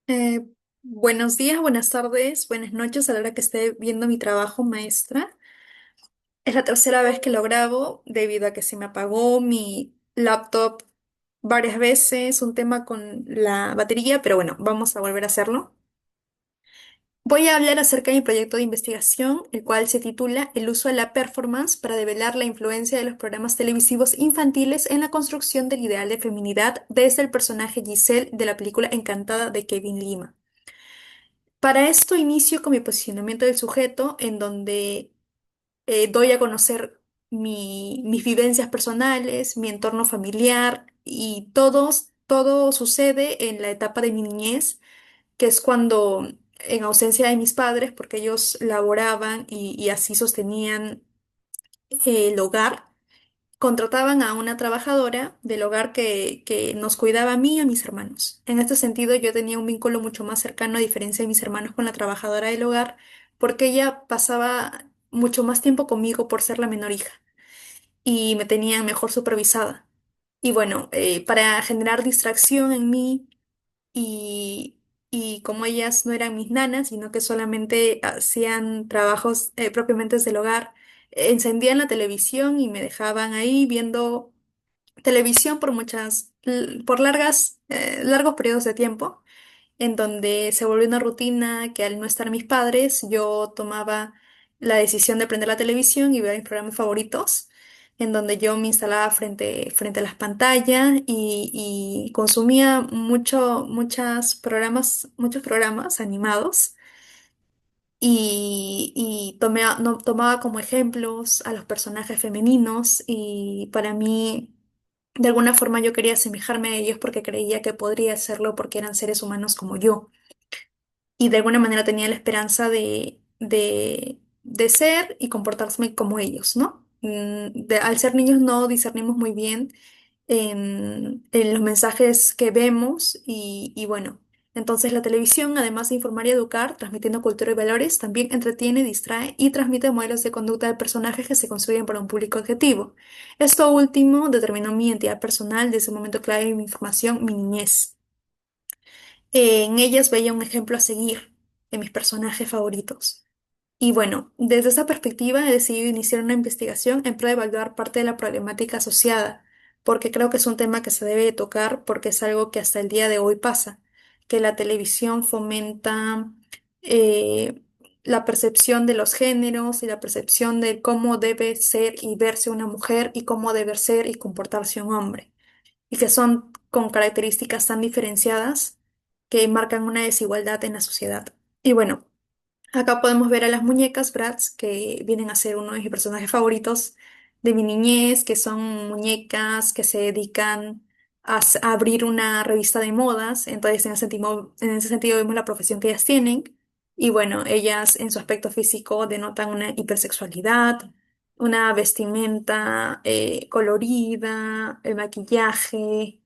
Eh, Buenos días, buenas tardes, buenas noches a la hora que esté viendo mi trabajo, maestra. Es la tercera vez que lo grabo debido a que se me apagó mi laptop varias veces, un tema con la batería, pero bueno, vamos a volver a hacerlo. Voy a hablar acerca de mi proyecto de investigación, el cual se titula El uso de la performance para develar la influencia de los programas televisivos infantiles en la construcción del ideal de feminidad desde el personaje Giselle de la película Encantada de Kevin Lima. Para esto inicio con mi posicionamiento del sujeto, en donde doy a conocer mis vivencias personales, mi entorno familiar y todo sucede en la etapa de mi niñez, que es cuando, en ausencia de mis padres, porque ellos laboraban y así sostenían el hogar, contrataban a una trabajadora del hogar que nos cuidaba a mí y a mis hermanos. En este sentido, yo tenía un vínculo mucho más cercano, a diferencia de mis hermanos, con la trabajadora del hogar, porque ella pasaba mucho más tiempo conmigo por ser la menor hija y me tenían mejor supervisada. Y bueno, para generar distracción en mí y, y como ellas no eran mis nanas, sino que solamente hacían trabajos propiamente desde el hogar, encendían la televisión y me dejaban ahí viendo televisión por por largos periodos de tiempo, en donde se volvió una rutina que al no estar mis padres, yo tomaba la decisión de prender la televisión y ver mis programas favoritos, en donde yo me instalaba frente a las pantallas y consumía muchos programas animados. No, tomaba como ejemplos a los personajes femeninos y para mí, de alguna forma yo quería asemejarme a ellos porque creía que podría hacerlo porque eran seres humanos como yo y de alguna manera tenía la esperanza de ser y comportarme como ellos, ¿no? Al ser niños no discernimos muy bien en los mensajes que vemos y bueno, entonces la televisión, además de informar y educar, transmitiendo cultura y valores, también entretiene, distrae y transmite modelos de conducta de personajes que se construyen para un público objetivo. Esto último determinó mi identidad personal desde un momento clave de mi formación, mi niñez. En ellas veía un ejemplo a seguir de mis personajes favoritos. Y bueno, desde esa perspectiva he decidido iniciar una investigación en pro de evaluar parte de la problemática asociada, porque creo que es un tema que se debe de tocar porque es algo que hasta el día de hoy pasa, que la televisión fomenta eh, la percepción de los géneros y la percepción de cómo debe ser y verse una mujer y cómo debe ser y comportarse un hombre y que son con características tan diferenciadas que marcan una desigualdad en la sociedad. Y bueno, acá podemos ver a las muñecas Bratz, que vienen a ser uno de mis personajes favoritos de mi niñez, que son muñecas que se dedican a abrir una revista de modas. Entonces, en ese sentido vemos la profesión que ellas tienen. Y bueno, ellas en su aspecto físico denotan una hipersexualidad, una vestimenta colorida, el maquillaje,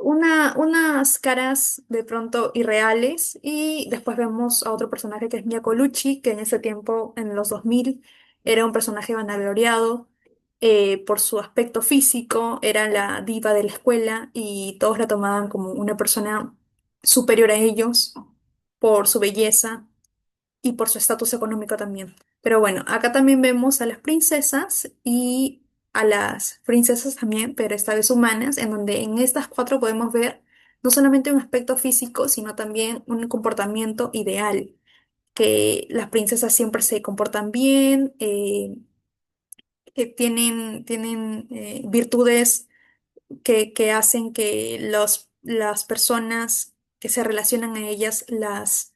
unas caras de pronto irreales y después vemos a otro personaje que es Mia Colucci, que en ese tiempo, en los 2000 era un personaje vanagloriado por su aspecto físico, era la diva de la escuela y todos la tomaban como una persona superior a ellos por su belleza y por su estatus económico también. Pero bueno, acá también vemos a las princesas y a las princesas también, pero esta vez humanas, en donde en estas cuatro podemos ver no solamente un aspecto físico, sino también un comportamiento ideal, que las princesas siempre se comportan bien, que tienen virtudes que hacen que las personas que se relacionan a ellas las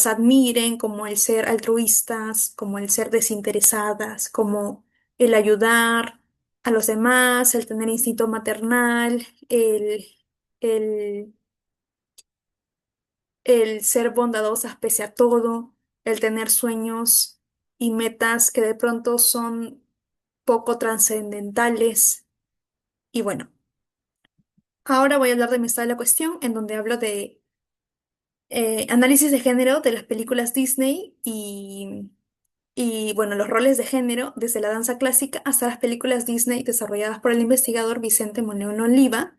admiren, como el ser altruistas, como el ser desinteresadas, como el ayudar a los demás, el tener instinto maternal, el, el ser bondadosas pese a todo, el tener sueños y metas que de pronto son poco trascendentales. Y bueno, ahora voy a hablar de mi estado de la cuestión, en donde hablo de análisis de género de las películas Disney y bueno, los roles de género, desde la danza clásica hasta las películas Disney desarrolladas por el investigador Vicente Monleón Oliva,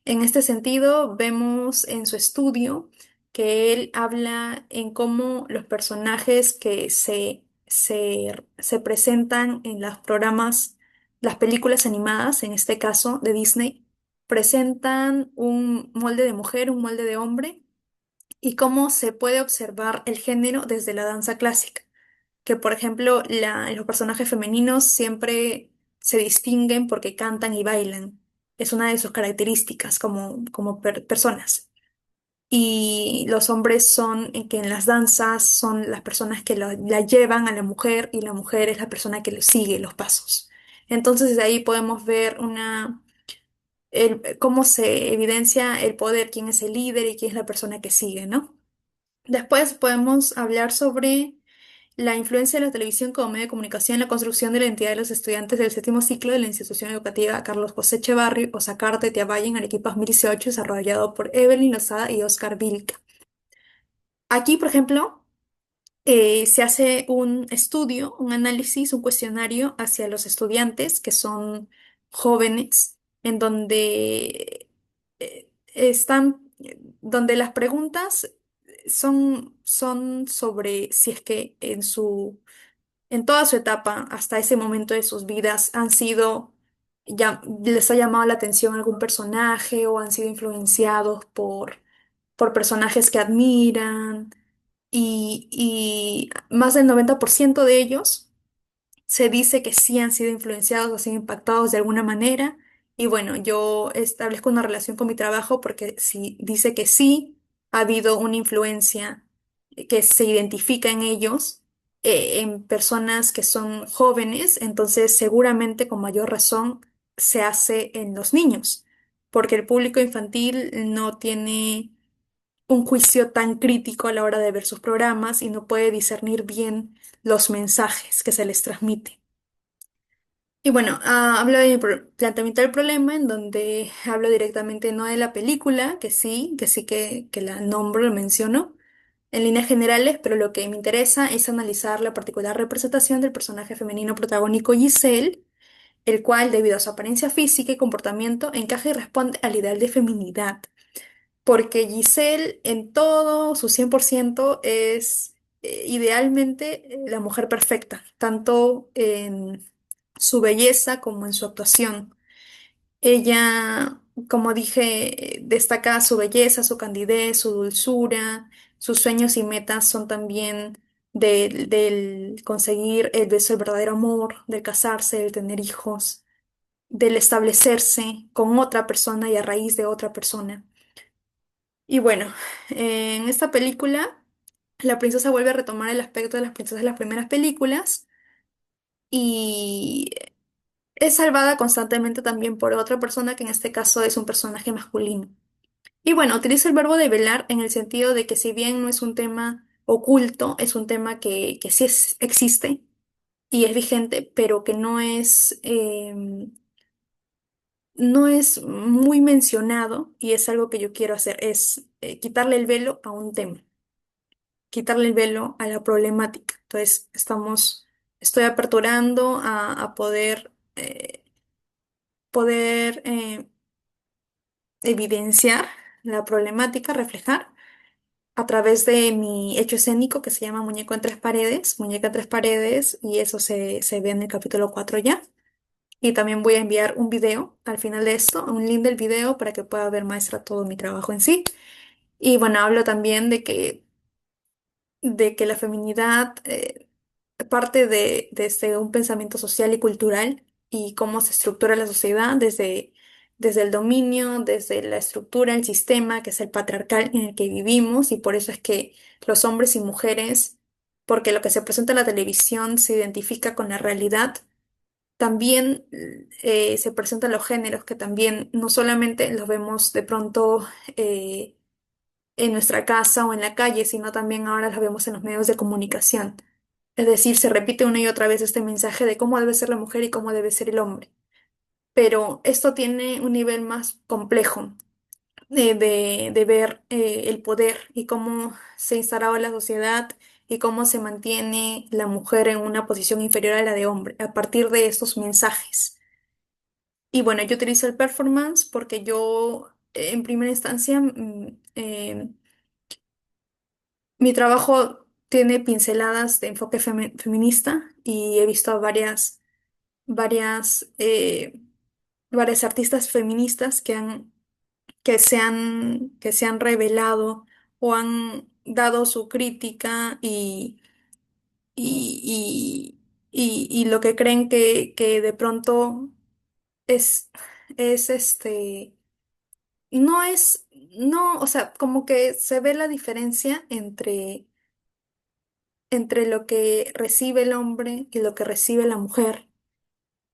En este sentido, vemos en su estudio que él habla en cómo los personajes que se presentan en los programas, las películas animadas, en este caso de Disney, presentan un molde de mujer, un molde de hombre, y cómo se puede observar el género desde la danza clásica. Que, por ejemplo, los personajes femeninos siempre se distinguen porque cantan y bailan. Es una de sus características como personas. Y los hombres son, que en las danzas son las personas que la llevan a la mujer y la mujer es la persona que le sigue los pasos. Entonces, de ahí podemos ver cómo se evidencia el poder, quién es el líder y quién es la persona que sigue, ¿no? Después podemos hablar sobre la influencia de la televisión como medio de comunicación en la construcción de la identidad de los estudiantes del séptimo ciclo de la institución educativa Carlos José Echevarri o SACAR de Tiavalle en Arequipa 2018, desarrollado por Evelyn Lozada y Oscar Vilca. Aquí, por ejemplo, se hace un estudio, un análisis, un cuestionario hacia los estudiantes que son jóvenes, en donde donde las preguntas son sobre si es que en toda su etapa, hasta ese momento de sus vidas, les ha llamado la atención algún personaje o han sido influenciados por personajes que admiran y más del 90% de ellos se dice que sí han sido influenciados o han sido impactados de alguna manera. Y bueno, yo establezco una relación con mi trabajo porque si dice que sí ha habido una influencia que se identifica en ellos, en personas que son jóvenes, entonces seguramente con mayor razón se hace en los niños, porque el público infantil no tiene un juicio tan crítico a la hora de ver sus programas y no puede discernir bien los mensajes que se les transmite. Y bueno, hablo de mi planteamiento del problema, en donde hablo directamente no de la película, que la nombro, lo menciono en líneas generales, pero lo que me interesa es analizar la particular representación del personaje femenino protagónico Giselle, el cual, debido a su apariencia física y comportamiento, encaja y responde al ideal de feminidad. Porque Giselle en todo su 100% es idealmente la mujer perfecta, tanto en su belleza como en su actuación. Ella, como dije, destaca su belleza, su candidez, su dulzura, sus sueños y metas son también del conseguir el beso del verdadero amor, del casarse, del tener hijos, del establecerse con otra persona y a raíz de otra persona. Y bueno, en esta película, la princesa vuelve a retomar el aspecto de las princesas de las primeras películas y es salvada constantemente también por otra persona que en este caso es un personaje masculino. Y bueno, utilizo el verbo develar en el sentido de que si bien no es un tema oculto, es un tema que sí existe y es vigente, pero que no es muy mencionado y es algo que yo quiero hacer, es quitarle el velo a un tema, quitarle el velo a la problemática. Entonces, estoy aperturando a poder evidenciar la problemática, reflejar a través de mi hecho escénico que se llama Muñeco en tres paredes, Muñeca en tres paredes, y eso se ve en el capítulo 4 ya. Y también voy a enviar un video al final de esto, un link del video para que pueda ver maestra todo mi trabajo en sí. Y bueno, hablo también de que la feminidad parte desde un pensamiento social y cultural y cómo se estructura la sociedad desde el dominio, desde la estructura, el sistema, que es el patriarcal en el que vivimos, y por eso es que los hombres y mujeres, porque lo que se presenta en la televisión se identifica con la realidad, también se presentan los géneros que también no solamente los vemos de pronto en nuestra casa o en la calle, sino también ahora los vemos en los medios de comunicación. Es decir, se repite una y otra vez este mensaje de cómo debe ser la mujer y cómo debe ser el hombre. Pero esto tiene un nivel más complejo de ver el poder y cómo se instalaba la sociedad y cómo se mantiene la mujer en una posición inferior a la de hombre a partir de estos mensajes. Y bueno, yo utilizo el performance porque yo en primera instancia, mi trabajo tiene pinceladas de enfoque feminista y he visto varias, varias artistas feministas que se han revelado o han dado su crítica y, y lo que creen que de pronto es, es no es, no, o sea, como que se ve la diferencia entre lo que recibe el hombre y lo que recibe la mujer.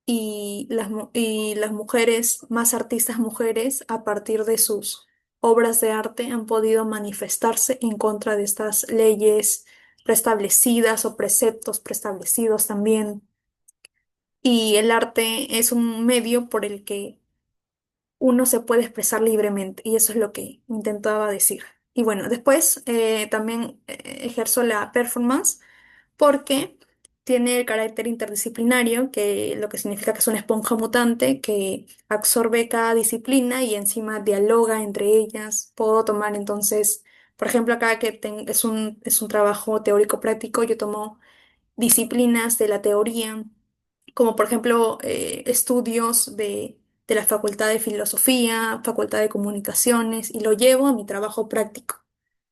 Y y las mujeres, más artistas mujeres, a partir de sus obras de arte, han podido manifestarse en contra de estas leyes preestablecidas o preceptos preestablecidos también. Y el arte es un medio por el que uno se puede expresar libremente, y eso es lo que intentaba decir. Y bueno, después también ejerzo la performance porque tiene el carácter interdisciplinario, que lo que significa que es una esponja mutante que absorbe cada disciplina y encima dialoga entre ellas. Puedo tomar entonces, por ejemplo, acá que es un trabajo teórico práctico, yo tomo disciplinas de la teoría, como por ejemplo estudios de la Facultad de Filosofía, Facultad de Comunicaciones, y lo llevo a mi trabajo práctico.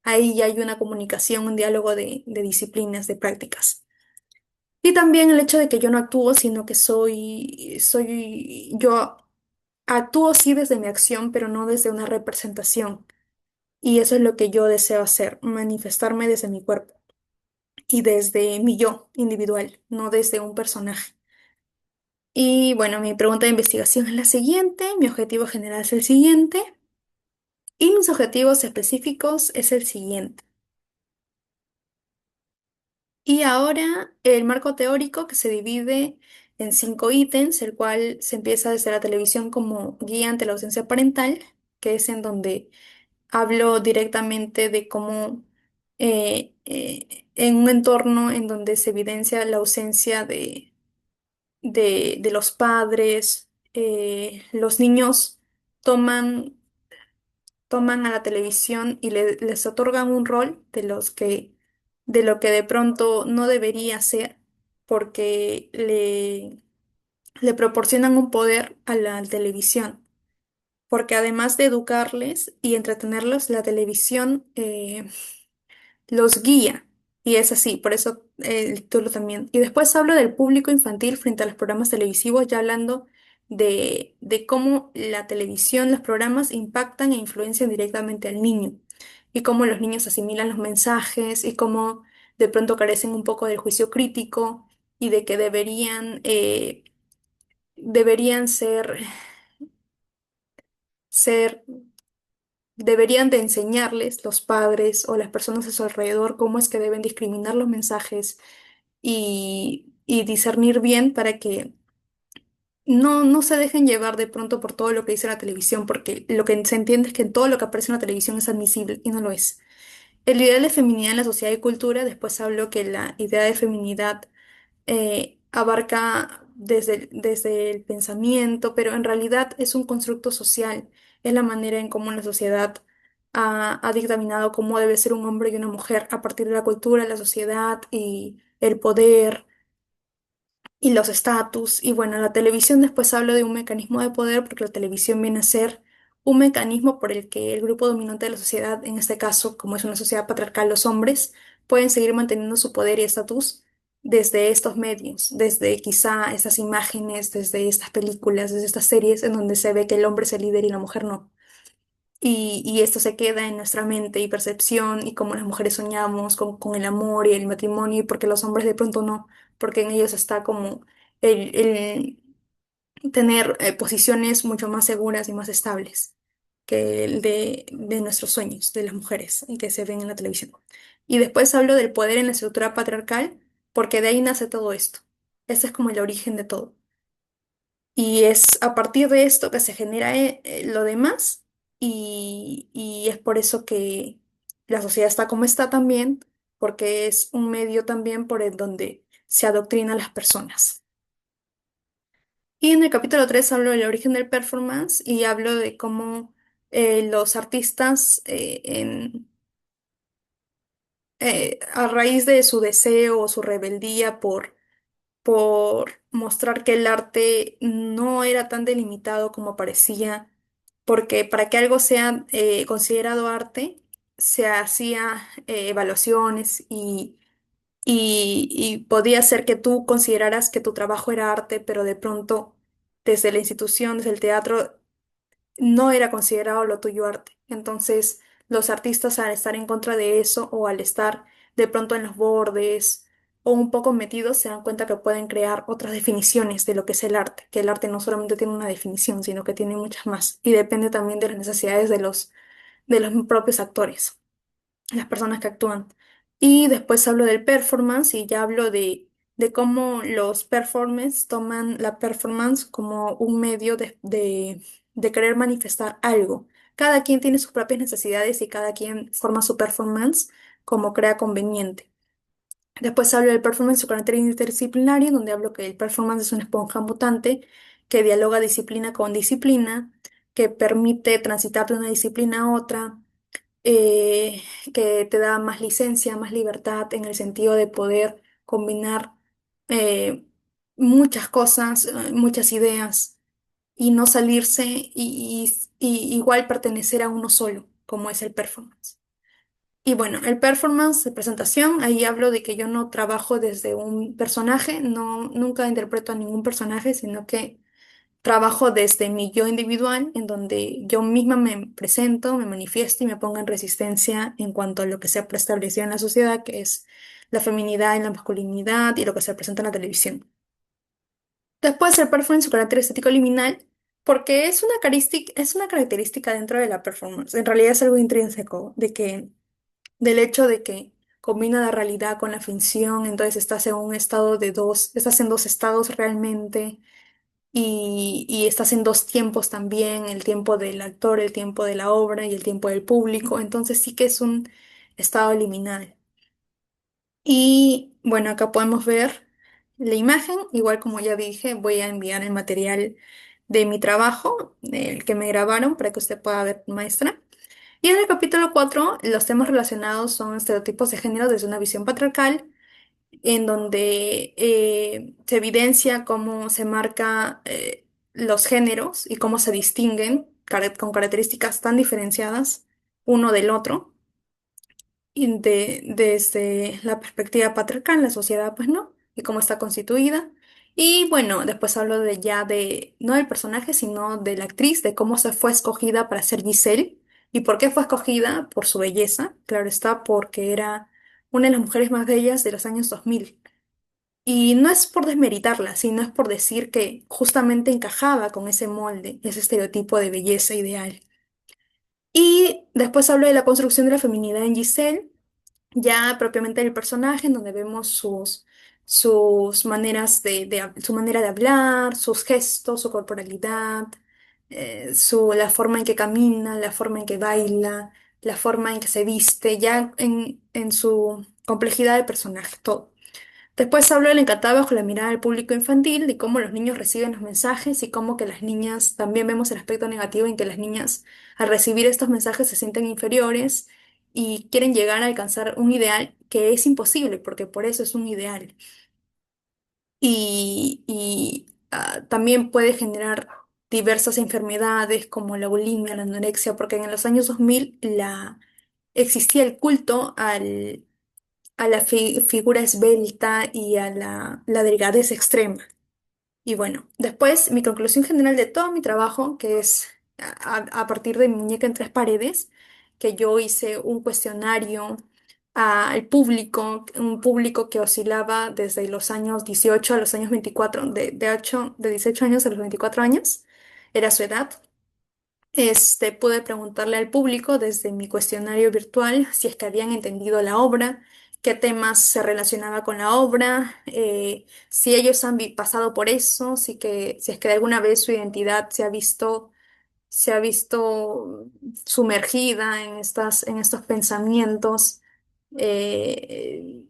Ahí ya hay una comunicación, un diálogo de disciplinas, de prácticas. Y también el hecho de que yo no actúo, sino que yo actúo sí desde mi acción, pero no desde una representación. Y eso es lo que yo deseo hacer, manifestarme desde mi cuerpo y desde mi yo individual, no desde un personaje. Y bueno, mi pregunta de investigación es la siguiente, mi objetivo general es el siguiente y mis objetivos específicos es el siguiente. Y ahora el marco teórico que se divide en 5 ítems, el cual se empieza desde la televisión como guía ante la ausencia parental, que es en donde hablo directamente de cómo en un entorno en donde se evidencia la ausencia de los padres, los niños toman, toman a la televisión y les otorgan un rol de lo que de pronto no debería ser, porque le proporcionan un poder a la televisión. Porque además de educarles y entretenerlos, la televisión los guía. Y es así, por eso el título también. Y después hablo del público infantil frente a los programas televisivos, ya hablando de cómo la televisión, los programas impactan e influencian directamente al niño. Y cómo los niños asimilan los mensajes y cómo de pronto carecen un poco del juicio crítico y de que deberían ser deberían de enseñarles los padres o las personas a su alrededor cómo es que deben discriminar los mensajes y discernir bien para que no se dejen llevar de pronto por todo lo que dice la televisión, porque lo que se entiende es que todo lo que aparece en la televisión es admisible y no lo es. El ideal de feminidad en la sociedad y cultura, después hablo que la idea de feminidad abarca desde el pensamiento, pero en realidad es un constructo social, es la manera en cómo la sociedad ha dictaminado cómo debe ser un hombre y una mujer a partir de la cultura, la sociedad y el poder y los estatus. Y bueno, la televisión después hablo de un mecanismo de poder porque la televisión viene a ser un mecanismo por el que el grupo dominante de la sociedad, en este caso, como es una sociedad patriarcal, los hombres, pueden seguir manteniendo su poder y estatus desde estos medios, desde quizá estas imágenes, desde estas películas, desde estas series en donde se ve que el hombre es el líder y la mujer no. Y esto se queda en nuestra mente y percepción y cómo las mujeres soñamos con el amor y el matrimonio y porque los hombres de pronto no, porque en ellos está como el tener posiciones mucho más seguras y más estables que el de nuestros sueños, de las mujeres y que se ven en la televisión. Y después hablo del poder en la estructura patriarcal porque de ahí nace todo esto. Ese es como el origen de todo. Y es a partir de esto que se genera lo demás y es por eso que la sociedad está como está también, porque es un medio también por el donde se adoctrina a las personas. Y en el capítulo 3 hablo del origen del performance y hablo de cómo los artistas a raíz de su deseo o su rebeldía por mostrar que el arte no era tan delimitado como parecía, porque para que algo sea considerado arte, se hacía evaluaciones y podía ser que tú consideraras que tu trabajo era arte, pero de pronto desde la institución, desde el teatro, no era considerado lo tuyo arte. Entonces, los artistas al estar en contra de eso o al estar de pronto en los bordes o un poco metidos, se dan cuenta que pueden crear otras definiciones de lo que es el arte, que el arte no solamente tiene una definición, sino que tiene muchas más y depende también de las necesidades de los propios actores, las personas que actúan. Y después hablo del performance y ya hablo de cómo los performers toman la performance como un medio de querer manifestar algo. Cada quien tiene sus propias necesidades y cada quien forma su performance como crea conveniente. Después hablo del performance en su carácter interdisciplinario, donde hablo que el performance es una esponja mutante que dialoga disciplina con disciplina, que permite transitar de una disciplina a otra, eh, que te da más licencia, más libertad en el sentido de poder combinar eh, muchas cosas, muchas ideas y no salirse y igual pertenecer a uno solo, como es el performance. Y bueno, el performance de presentación, ahí hablo de que yo no trabajo desde un personaje, no, nunca interpreto a ningún personaje, sino que trabajo desde mi yo individual, en donde yo misma me presento, me manifiesto y me pongo en resistencia en cuanto a lo que se ha preestablecido en la sociedad, que es la feminidad y la masculinidad y lo que se presenta en la televisión. Después el performance, su carácter estético liminal, porque es una característica dentro de la performance. En realidad es algo intrínseco, del hecho de que combina la realidad con la ficción, entonces estás en un estado de dos, estás en dos estados realmente y estás en dos tiempos también, el tiempo del actor, el tiempo de la obra y el tiempo del público, entonces sí que es un estado liminal. Y bueno, acá podemos ver la imagen, igual como ya dije, voy a enviar el material de mi trabajo, el que me grabaron, para que usted pueda ver, maestra. Y en el capítulo 4 los temas relacionados son estereotipos de género desde una visión patriarcal, en donde se evidencia cómo se marca los géneros y cómo se distinguen con características tan diferenciadas uno del otro, y desde la perspectiva patriarcal, la sociedad, pues no, y cómo está constituida. Y bueno, después hablo de ya de, no del personaje, sino de la actriz, de cómo se fue escogida para ser Giselle y por qué fue escogida por su belleza. Claro está, porque era una de las mujeres más bellas de los años 2000. Y no es por desmeritarla, sino es por decir que justamente encajaba con ese molde, ese estereotipo de belleza ideal. Y después hablo de la construcción de la feminidad en Giselle, ya propiamente del personaje, en donde vemos sus maneras su manera de hablar, sus gestos, su corporalidad, la forma en que camina, la forma en que baila, la forma en que se viste, ya en su complejidad de personaje, todo. Después hablo del encantado bajo la mirada del público infantil, de cómo los niños reciben los mensajes y cómo que las niñas, también vemos el aspecto negativo en que las niñas al recibir estos mensajes se sienten inferiores y quieren llegar a alcanzar un ideal que es imposible, porque por eso es un ideal. También puede generar diversas enfermedades como la bulimia, la anorexia, porque en los años 2000 existía el culto a la figura esbelta y a la delgadez extrema. Y bueno, después mi conclusión general de todo mi trabajo, que es a partir de mi muñeca en tres paredes, que yo hice un cuestionario al público, un público que oscilaba desde los años 18 a los años 24, de 18 años a los 24 años, era su edad. Pude preguntarle al público desde mi cuestionario virtual si es que habían entendido la obra, qué temas se relacionaba con la obra, si ellos han pasado por eso, si es que de alguna vez su identidad se ha visto sumergida en estos pensamientos eh,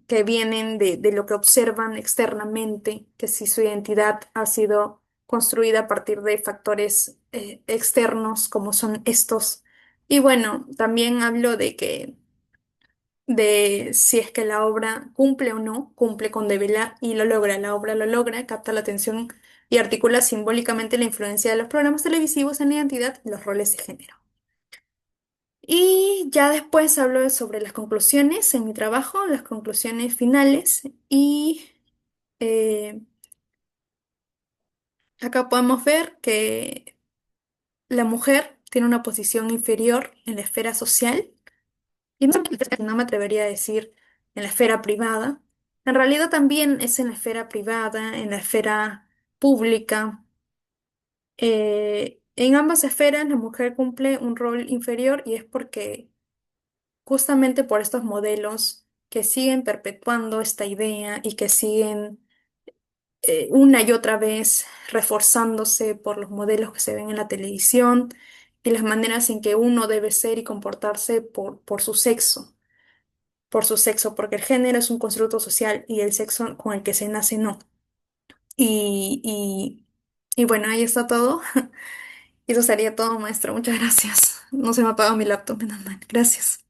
que vienen de lo que observan externamente, que si su identidad ha sido construida a partir de factores externos como son estos. Y bueno, también hablo de si es que la obra cumple o no, cumple con deberá y lo logra. La obra lo logra, capta la atención y articula simbólicamente la influencia de los programas televisivos en la identidad y los roles de género. Y ya después hablo sobre las conclusiones en mi trabajo, las conclusiones finales. Y eh, acá podemos ver que la mujer tiene una posición inferior en la esfera social. Y no me atrevería a decir en la esfera privada. En realidad también es en la esfera privada, en la esfera pública. En ambas esferas la mujer cumple un rol inferior y es porque justamente por estos modelos que siguen perpetuando esta idea y que siguen una y otra vez reforzándose por los modelos que se ven en la televisión y las maneras en que uno debe ser y comportarse por su sexo. Por su sexo, porque el género es un constructo social y el sexo con el que se nace no. Y, y, y bueno, ahí está todo. Y eso sería todo, maestro. Muchas gracias. No se me ha apagado mi laptop, menos mal. Gracias.